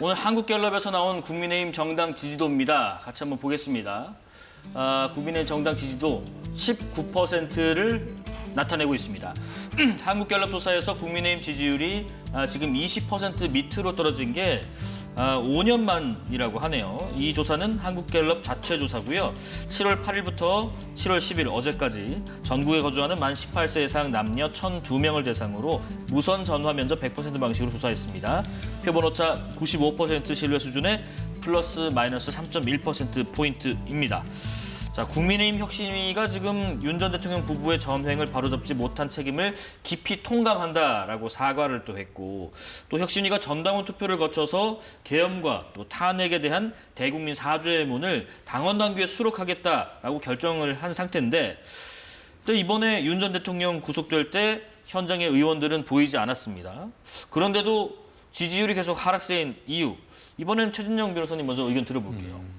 오늘 한국갤럽에서 나온 국민의힘 정당 지지도입니다. 같이 한번 보겠습니다. 국민의힘 정당 지지도 19%를 나타내고 있습니다. 한국갤럽 조사에서 국민의힘 지지율이 지금 20% 밑으로 떨어진 게 5년 만이라고 하네요. 이 조사는 한국갤럽 자체 조사고요. 7월 8일부터 7월 10일 어제까지 전국에 거주하는 만 18세 이상 남녀 1,002명을 대상으로 무선 전화 면접 100% 방식으로 조사했습니다. 표본오차 95% 신뢰 수준의 플러스 마이너스 3.1%포인트입니다. 자, 국민의힘 혁신위가 지금 윤 전 대통령 부부의 전횡을 바로잡지 못한 책임을 깊이 통감한다라고 사과를 또 했고, 또 혁신위가 전당원 투표를 거쳐서 계엄과 또 탄핵에 대한 대국민 사죄의 문을 당원 당규에 수록하겠다라고 결정을 한 상태인데, 또 이번에 윤 전 대통령 구속될 때 현장의 의원들은 보이지 않았습니다. 그런데도 지지율이 계속 하락세인 이유, 이번엔 최진영 변호사님 먼저 의견 들어볼게요.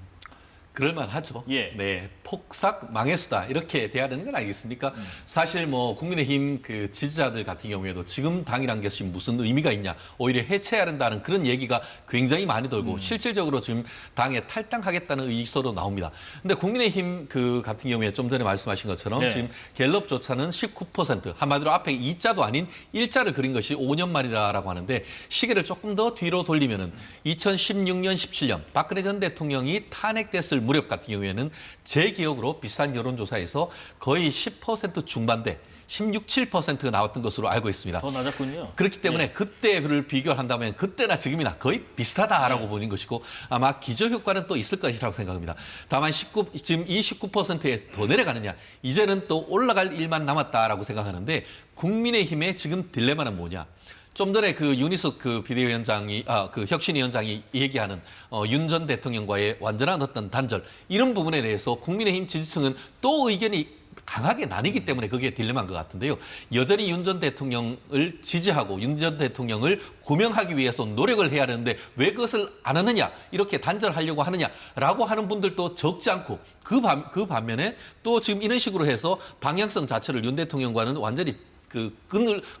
그럴만하죠. 예. 네, 폭삭 망했수다 이렇게 돼야 되는 건 아니겠습니까? 사실 뭐 국민의힘 그 지지자들 같은 경우에도 지금 당이란 것이 무슨 의미가 있냐, 오히려 해체해야 된다는 그런 얘기가 굉장히 많이 돌고 실질적으로 지금 당에 탈당하겠다는 의소도 나옵니다. 근데 국민의힘 그 같은 경우에 좀 전에 말씀하신 것처럼 네. 지금 갤럽 조사는 19%, 한마디로 앞에 2자도 아닌 1자를 그린 것이 5년 만이라고 하는데, 시계를 조금 더 뒤로 돌리면은 2016년, 17년 박근혜 전 대통령이 탄핵됐을 무렵 같은 경우에는 제 기억으로 비슷한 여론조사에서 거의 10% 중반대, 16, 7%가 나왔던 것으로 알고 있습니다. 더 낮았군요. 그렇기 때문에 네. 그때를 비교를 한다면 그때나 지금이나 거의 비슷하다라고 보는 것이고, 아마 기저효과는 또 있을 것이라고 생각합니다. 다만 지금 이 19%에 더 내려가느냐, 이제는 또 올라갈 일만 남았다라고 생각하는데, 국민의힘의 지금 딜레마는 뭐냐? 좀 전에 그 윤희숙 그 비대위원장이 그 혁신위원장이 얘기하는 윤 전 대통령과의 완전한 어떤 단절, 이런 부분에 대해서 국민의힘 지지층은 또 의견이 강하게 나뉘기 때문에 그게 딜레마인 것 같은데요. 여전히 윤 전 대통령을 지지하고 윤 전 대통령을 구명하기 위해서 노력을 해야 하는데 왜 그것을 안 하느냐, 이렇게 단절하려고 하느냐라고 하는 분들도 적지 않고, 그 반면에 또 지금 이런 식으로 해서 방향성 자체를 윤 대통령과는 완전히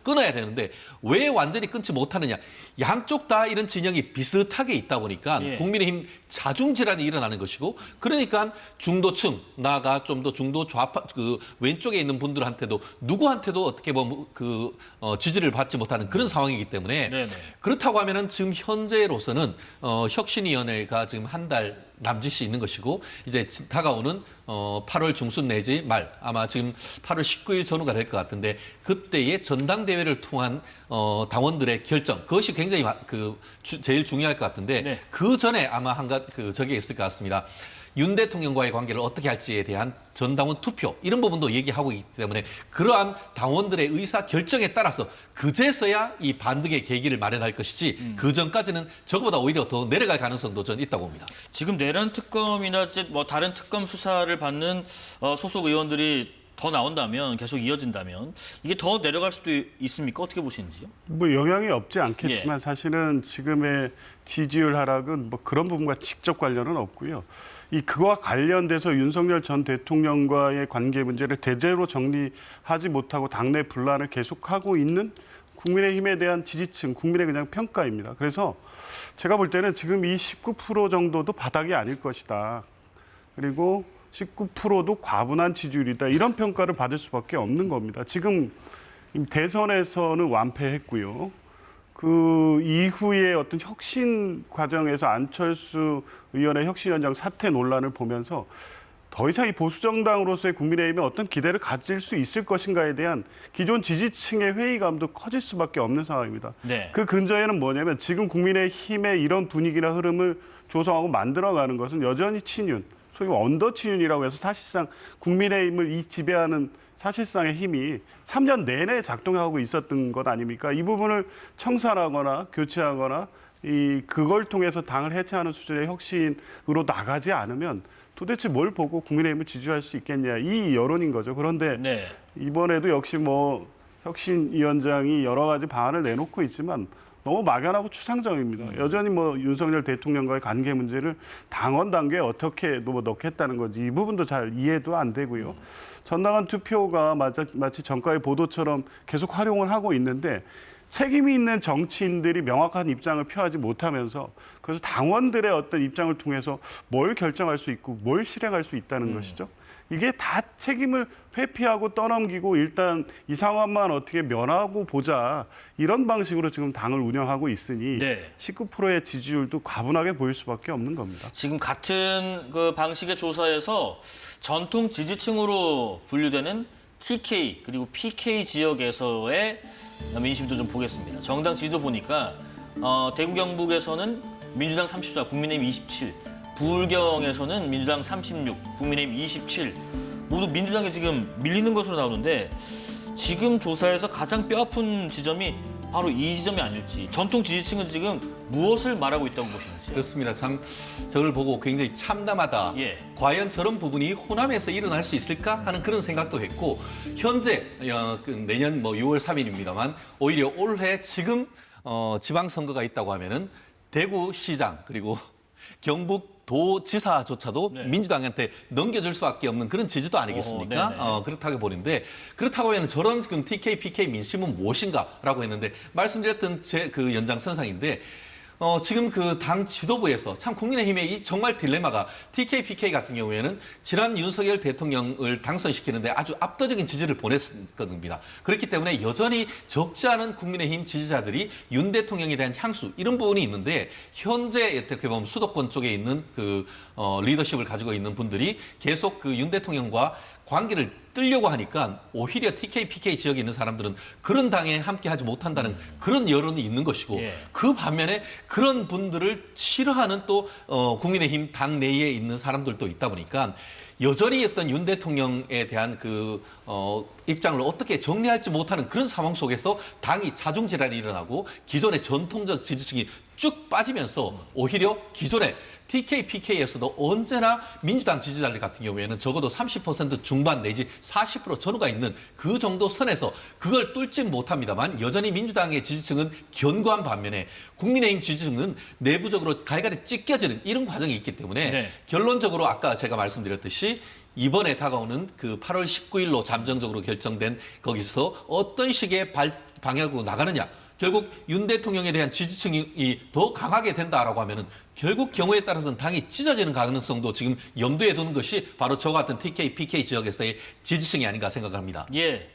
끊어야 되는데 왜 완전히 끊지 못하느냐. 양쪽 다 이런 진영이 비슷하게 있다 보니까 예. 국민의힘 자중질환이 일어나는 것이고, 그러니까 중도층, 나아가 좀 더 중도 좌파 왼쪽에 있는 분들한테도 누구한테도 어떻게 보면 지지를 받지 못하는 그런 상황이기 때문에, 네네. 그렇다고 하면은 지금 현재로서는 혁신위원회가 지금 한 달 남짓이 있는 것이고, 이제 다가오는 8월 중순 내지 말, 아마 지금 8월 19일 전후가 될 것 같은데, 그때의 전당대회를 통한 당원들의 결정, 그것이 굉장히 제일 중요할 것 같은데, 네. 그 전에 아마 저게 있을 것 같습니다. 윤 대통령과의 관계를 어떻게 할지에 대한 전당원 투표, 이런 부분도 얘기하고 있기 때문에 그러한 당원들의 의사 결정에 따라서 그제서야 이 반등의 계기를 마련할 것이지, 그 전까지는 저거보다 오히려 더 내려갈 가능성도 저는 있다고 봅니다. 지금 내란 특검이나 뭐 다른 특검 수사를 받는 소속 의원들이 더 나온다면, 계속 이어진다면 이게 더 내려갈 수도 있습니까? 어떻게 보시는지요? 뭐 영향이 없지 않겠지만 사실은 지금의 지지율 하락은 뭐 그런 부분과 직접 관련은 없고요. 그와 관련돼서 윤석열 전 대통령과의 관계 문제를 제대로 정리하지 못하고 당내 분란을 계속하고 있는 국민의힘에 대한 지지층, 국민의 그냥 평가입니다. 그래서 제가 볼 때는 지금 이 19% 정도도 바닥이 아닐 것이다. 그리고 19%도 과분한 지지율이다. 이런 평가를 받을 수밖에 없는 겁니다. 지금 대선에서는 완패했고요. 그 이후에 어떤 혁신 과정에서 안철수 의원의 혁신위원장 사퇴 논란을 보면서 더 이상 이 보수정당으로서의 국민의힘에 어떤 기대를 가질 수 있을 것인가에 대한 기존 지지층의 회의감도 커질 수밖에 없는 상황입니다. 네. 그 근저에는 뭐냐면 지금 국민의힘의 이런 분위기나 흐름을 조성하고 만들어가는 것은 여전히 친윤, 소위 언더 친윤이라고 해서 사실상 국민의힘을 지배하는 사실상의 힘이 3년 내내 작동하고 있었던 것 아닙니까? 이 부분을 청산하거나 교체하거나 그걸 통해서 당을 해체하는 수준의 혁신으로 나가지 않으면 도대체 뭘 보고 국민의힘을 지지할 수 있겠냐, 이 여론인 거죠. 그런데 네. 이번에도 역시 뭐 혁신위원장이 여러 가지 방안을 내놓고 있지만 너무 막연하고 추상적입니다. 여전히 뭐 윤석열 대통령과의 관계 문제를 당원 단계에 어떻게 뭐 넣겠다는 건지 이 부분도 잘 이해도 안 되고요. 전당원 투표가 마치 전과의 보도처럼 계속 활용을 하고 있는데 책임이 있는 정치인들이 명확한 입장을 표하지 못하면서 그래서 당원들의 어떤 입장을 통해서 뭘 결정할 수 있고 뭘 실행할 수 있다는 것이죠. 이게 다 책임을 회피하고 떠넘기고 일단 이 상황만 어떻게 면하고 보자 이런 방식으로 지금 당을 운영하고 있으니 네. 19%의 지지율도 과분하게 보일 수밖에 없는 겁니다. 지금 같은 그 방식의 조사에서 전통 지지층으로 분류되는 TK 그리고 PK 지역에서의 민심도 좀 보겠습니다. 정당 지지도 보니까 대구 경북에서는 민주당 34, 국민의힘 27, 부울경에서는 민주당 36, 국민의힘 27 모두 민주당에 지금 밀리는 것으로 나오는데 지금 조사에서 가장 뼈아픈 지점이 바로 이 지점이 아닐지 전통 지지층은 지금 무엇을 말하고 있다고 보시는지. 그렇습니다. 참 저를 보고 굉장히 참담하다. 예. 과연 저런 부분이 호남에서 일어날 수 있을까 하는 그런 생각도 했고 현재 내년 6월 3일입니다만 오히려 올해 지금 지방선거가 있다고 하면은 대구시장 그리고 경북도지사조차도 네. 민주당한테 넘겨줄 수밖에 없는 그런 지지도 아니겠습니까? 네네. 그렇다고 보는데 그렇다고 하면 저런 지금 TK, PK 민심은 무엇인가라고 했는데 말씀드렸던 제 그 연장선상인데 지금 그 당 지도부에서 참 국민의힘의 이 정말 딜레마가 TK, PK 같은 경우에는 지난 윤석열 대통령을 당선시키는데 아주 압도적인 지지를 보냈습니다. 그렇기 때문에 여전히 적지 않은 국민의힘 지지자들이 윤 대통령에 대한 향수 이런 부분이 있는데 현재 어떻게 보면 수도권 쪽에 있는 그 리더십을 가지고 있는 분들이 계속 그 윤 대통령과 관계를 뜨려고 하니까 오히려 TK, PK 지역에 있는 사람들은 그런 당에 함께하지 못한다는 그런 여론이 있는 것이고 예. 그 반면에 그런 분들을 싫어하는 또 국민의힘 당 내에 있는 사람들도 있다 보니까 여전히 어떤 윤 대통령에 대한 그 입장을 어떻게 정리할지 못하는 그런 상황 속에서 당이 자중질환이 일어나고 기존의 전통적 지지층이 쭉 빠지면서 오히려 기존의 TK, PK에서도 언제나 민주당 지지자들 같은 경우에는 적어도 30% 중반 내지 40% 전후가 있는 그 정도 선에서 그걸 뚫지 못합니다만 여전히 민주당의 지지층은 견고한 반면에 국민의힘 지지층은 내부적으로 갈갈이 찢겨지는 이런 과정이 있기 때문에 네. 결론적으로 아까 제가 말씀드렸듯이 이번에 다가오는 그 8월 19일로 잠정적으로 결정된 거기서 어떤 식의 방향으로 나가느냐 결국 윤 대통령에 대한 지지층이 더 강하게 된다라고 하면은 결국 경우에 따라서는 당이 찢어지는 가능성도 지금 염두에 두는 것이 바로 저 같은 TK, PK 지역에서의 지지층이 아닌가 생각합니다. 예.